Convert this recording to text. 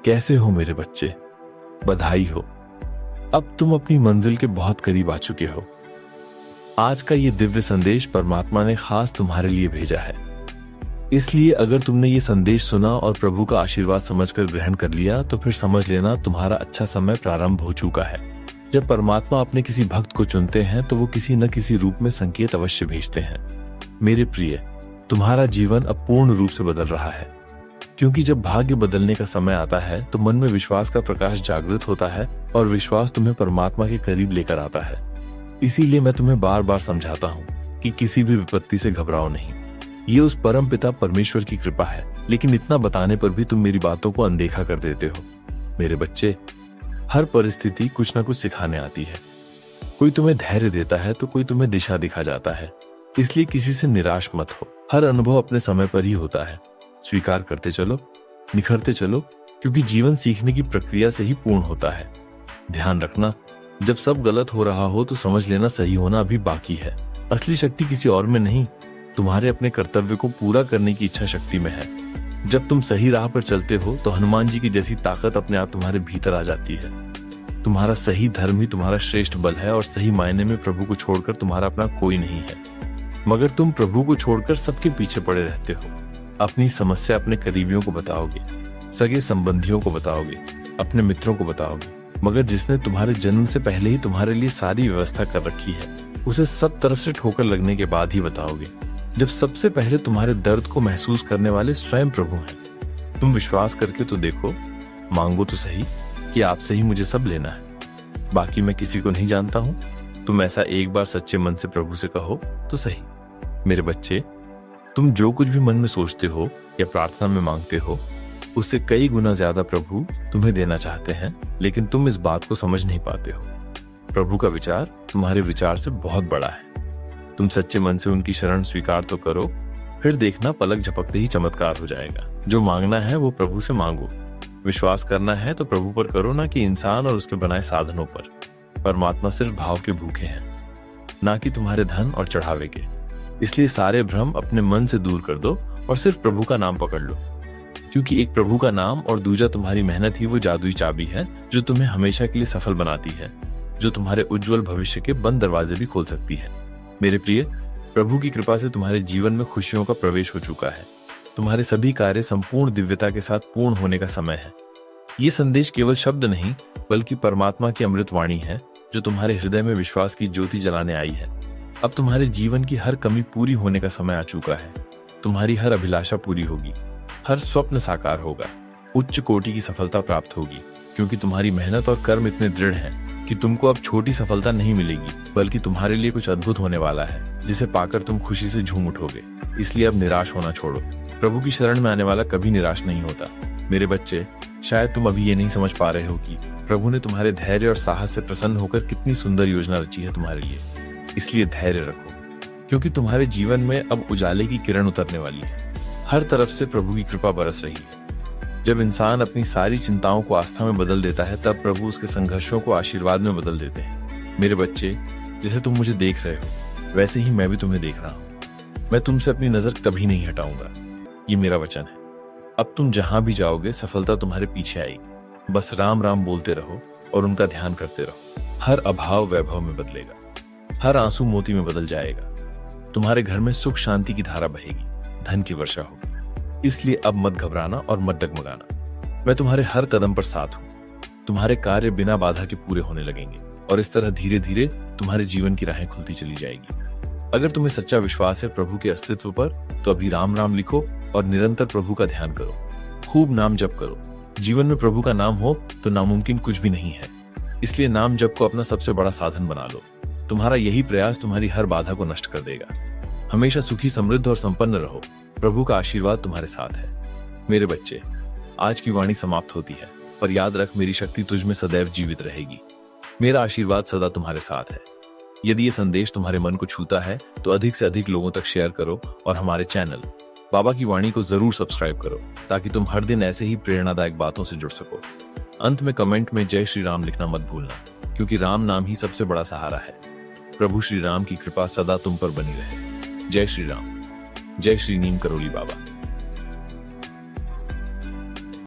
कैसे हो मेरे बच्चे? बधाई हो, अब तुम अपनी मंजिल के बहुत करीब आ चुके हो। आज का ये दिव्य संदेश परमात्मा ने खास तुम्हारे लिए भेजा है। इसलिए अगर तुमने ये संदेश सुना और प्रभु का आशीर्वाद समझकर ग्रहण कर लिया तो फिर समझ लेना तुम्हारा अच्छा समय प्रारंभ हो चुका है। जब परमात्मा अपने किसी भक्त को चुनते हैं तो वो किसी न किसी रूप में संकेत अवश्य भेजते हैं। मेरे प्रिय, तुम्हारा जीवन अब पूर्ण रूप से बदल रहा है, क्योंकि जब भाग्य बदलने का समय आता है तो मन में विश्वास का प्रकाश जागृत होता है और विश्वास तुम्हें परमात्मा के करीब लेकर आता है। इसीलिए मैं तुम्हें बार बार समझाता हूँ कि किसी भी विपत्ति से घबराओ नहीं। ये उस परम पिता परमेश्वर की कृपा है, लेकिन इतना बताने पर भी तुम मेरी बातों को अनदेखा कर देते हो। मेरे बच्चे, हर परिस्थिति कुछ न कुछ सिखाने आती है। कोई तुम्हें धैर्य देता है तो कोई तुम्हें दिशा दिखा जाता है। इसलिए किसी से निराश मत हो। हर अनुभव अपने समय पर ही होता है। स्वीकार करते चलो, निखरते चलो, क्योंकि जीवन सीखने की प्रक्रिया से ही पूर्ण होता है। ध्यान रखना, जब सब गलत हो रहा हो तो समझ लेना सही होना अभी बाकी है। असली शक्ति किसी और में नहीं, तुम्हारे अपने कर्तव्य को पूरा करने की इच्छा शक्ति में है। जब तुम सही राह पर चलते हो तो हनुमान जी की जैसी ताकत अपने आप तुम्हारे भीतर आ जाती है। तुम्हारा सही धर्म ही तुम्हारा श्रेष्ठ बल है और सही मायने में प्रभु को छोड़कर तुम्हारा अपना कोई नहीं है। मगर तुम प्रभु को छोड़कर सबके पीछे पड़े रहते हो। अपनी समस्या अपने करीबियों को बताओगे, सगे संबंधियों को बताओगे, अपने मित्रों को बताओगे, मगर जिसने तुम्हारे जन्म से पहले ही तुम्हारे लिए सारी व्यवस्था कर रखी है उसे सब तरफ से ठोकर लगने के बाद ही बताओगे, जब सबसे पहले तुम्हारे दर्द को महसूस करने वाले स्वयं प्रभु हैं। तुम विश्वास करके तो देखो, मांगो तो सही कि आपसे ही मुझे सब लेना है, बाकी मैं किसी को नहीं जानता हूँ। तुम ऐसा एक बार सच्चे मन से प्रभु से कहो तो सही। मेरे बच्चे, तुम जो कुछ भी मन में सोचते हो या प्रार्थना में मांगते हो उससे कई गुना ज्यादा प्रभु तुम्हें देना चाहते हैं, लेकिन तुम इस बात को समझ नहीं पाते हो। प्रभु का विचार तुम्हारे विचार से बहुत बड़ा है। तुम सच्चे मन से उनकी शरण स्वीकार तो करो, फिर देखना पलक झपकते ही चमत्कार हो जाएगा। जो मांगना है वो प्रभु से मांगो। विश्वास करना है तो प्रभु पर करो, ना कि इंसान और उसके बनाए साधनों पर। परमात्मा सिर्फ भाव के भूखे हैं, ना कि तुम्हारे धन और चढ़ावे के। इसलिए सारे भ्रम अपने मन से दूर कर दो और सिर्फ प्रभु का नाम पकड़ लो, क्योंकि एक प्रभु का नाम और दूजा तुम्हारी मेहनत ही वो जादुई चाबी है जो तुम्हें हमेशा के लिए सफल बनाती है, जो तुम्हारे उज्जवल भविष्य के बंद दरवाजे भी खोल सकती है। मेरे प्रिय, प्रभु की कृपा से तुम्हारे जीवन में खुशियों का प्रवेश हो चुका है। तुम्हारे सभी कार्य संपूर्ण दिव्यता के साथ पूर्ण होने का समय है। ये संदेश केवल शब्द नहीं बल्कि परमात्मा की अमृत वाणी है जो तुम्हारे हृदय में विश्वास की ज्योति जलाने आई है। अब तुम्हारे जीवन की हर कमी पूरी होने का समय आ चुका है। तुम्हारी हर अभिलाषा पूरी होगी, हर स्वप्न साकार होगा, उच्च कोटि की सफलता प्राप्त होगी, क्योंकि तुम्हारी मेहनत और कर्म इतने दृढ़ हैं कि तुमको अब छोटी सफलता नहीं मिलेगी, बल्कि तुम्हारे लिए कुछ अद्भुत होने वाला है जिसे पाकर तुम खुशी से झूम उठोगे। इसलिए अब निराश होना छोड़ो। प्रभु की शरण में आने वाला कभी निराश नहीं होता। मेरे बच्चे, शायद तुम अभी ये नहीं समझ पा रहे हो कि प्रभु ने तुम्हारे धैर्य और साहस से प्रसन्न होकर कितनी सुंदर योजना रची है तुम्हारे लिए। इसलिए धैर्य रखो, क्योंकि तुम्हारे जीवन में अब उजाले की किरण उतरने वाली है। हर तरफ से प्रभु की कृपा बरस रही है। जब इंसान अपनी सारी चिंताओं को आस्था में बदल देता है तब प्रभु उसके संघर्षों को आशीर्वाद में बदल देते हैं। मेरे बच्चे, जैसे तुम मुझे देख रहे हो वैसे ही मैं भी तुम्हें देख रहा हूँ। मैं तुमसे अपनी नजर कभी नहीं हटाऊंगा, ये मेरा वचन है। अब तुम जहां भी जाओगे सफलता तुम्हारे पीछे आएगी। बस राम राम बोलते रहो और उनका ध्यान करते रहो। हर अभाव वैभव में बदलेगा, हर आंसू मोती में बदल जाएगा। तुम्हारे घर में सुख शांति की धारा बहेगी, धन की वर्षा होगी। इसलिए अब मत घबराना और मत डगमगाना। मैं तुम्हारे हर कदम पर साथ हूँ। तुम्हारे कार्य बिना बाधा के पूरे होने लगेंगे और इस तरह धीरे धीरे तुम्हारे जीवन की राहें खुलती चली जाएगी। अगर तुम्हें सच्चा विश्वास है प्रभु के अस्तित्व पर तो अभी राम राम लिखो और निरंतर प्रभु का ध्यान करो। खूब नाम जप करो। जीवन में प्रभु का नाम हो तो नामुमकिन कुछ भी नहीं है। इसलिए नाम जप को अपना सबसे बड़ा साधन बना लो। तुम्हारा यही प्रयास तुम्हारी हर बाधा को नष्ट कर देगा। हमेशा सुखी, समृद्ध और संपन्न रहो। प्रभु का आशीर्वाद तुम्हारे साथ है। मेरे बच्चे, आज की वाणी समाप्त होती है, पर याद रख, मेरी शक्ति तुझ में सदैव जीवित रहेगी। मेरा आशीर्वाद सदा तुम्हारे साथ है। यदि ये संदेश तुम्हारे मन को छूता है तो अधिक से अधिक लोगों तक शेयर करो और हमारे चैनल बाबा की वाणी को जरूर सब्सक्राइब करो, ताकि तुम हर दिन ऐसे ही प्रेरणादायक बातों से जुड़ सको। अंत में कमेंट में जय श्री राम लिखना मत भूलना, क्योंकि राम नाम ही सबसे बड़ा सहारा है। प्रभु श्री राम की कृपा सदा तुम पर बनी रहे। जय श्री राम। जय श्री नीम करोली बाबा।